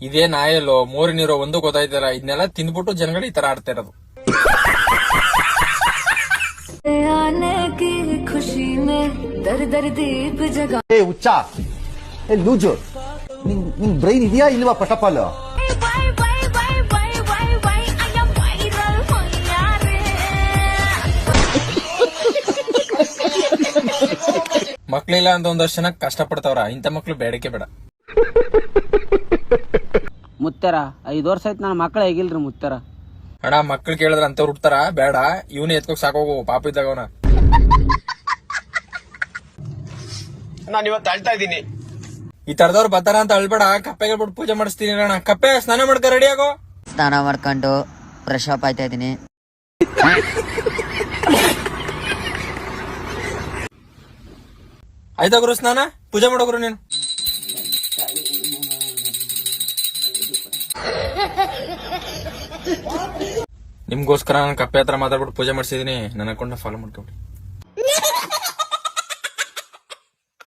ಇದೇ ನಾಯಲ್ಲೋ ಮೋರಿ ನೀರು ಒಂದು ಗೊತ್ತಾಯ್ತಲ್ಲ, ಇದನ್ನೆಲ್ಲ ತಿಂದ್ಬಿಟ್ಟು ಜನಗಳು ಈ ತರ ಆಡ್ತಾ ಇರೋದು. ಹುಚ್ಚ ಲೂಜು, ನಿಂಗ್ ಬ್ರೈನ್ ಇದೆಯಾ ಇಲ್ವಾ ಪಟಪಾಲು? ಮಕ್ಳಿಲ್ಲ ಅಂತ ಒಂದಷ್ಟು ಜನ ಕಷ್ಟ ಪಡ್ತಾವ್ರ, ಇಂಥ ಮಕ್ಳು ಬೇಡಕ್ಕೆ ಬೇಡ. ಮುತ್ತರ 5 ವರ್ಷ ಆಯ್ತು ನನ್ನ ಮಕ್ಳು ಹೇಗಿಲ್ರಿ ಮುತ್ತರ. ಅಣ್ಣ ಮಕ್ಳು ಕೇಳಿದ್ರ ಅಂತವ್ರು ಹುಡ್ತಾರ, ಬೇಡ ಇವನೇ ಎತ್ಕೋಕ್ ಸಾಕೋಗು, ಪಾಪ ಇದ್ದಾಗವನ. ನಾನು ಇವತ್ತು ಅಳ್ತಾ ಇದ್ದೀನಿ. ಈ ತರದವ್ರು ಬರ್ತಾರ ಅಂತ ಅಳ್ಬೇಡ, ಕಪ್ಪೆಗೆ ಬಿಟ್ಟು ಪೂಜೆ ಮಾಡಿಸ್ತೀನಿ ಅಣ್ಣ. ಕಪ್ಪೆ ಸ್ನಾನ ಮಾಡ್ಕ ರೆಡಿ ಆಗೋ. ಸ್ನಾನ ಮಾಡ್ಕೊಂಡು ಫ್ರೆಶ್ ಅಪ್ ಆಯ್ತಾ ಇದೀನಿ. ಆಯ್ತಾ ಗುರು ಸ್ನಾನ, ಪೂಜೆ ಮಾಡೋಗ್ರು ನೀನು. ನಿಮ್ಗೋಸ್ಕರ ನಾನು ಕಪ್ಪೆ ಹತ್ರ ಮಾತಾಡ್ಬಿಟ್ಟು ಪೂಜೆ ಮಾಡ್ಸಿದೀನಿ. ನನ್ನ ಅಕೌಂಟ್ ಫಾಲೋ ಮಾಡ್ಕೊಂಡ್ರಿ.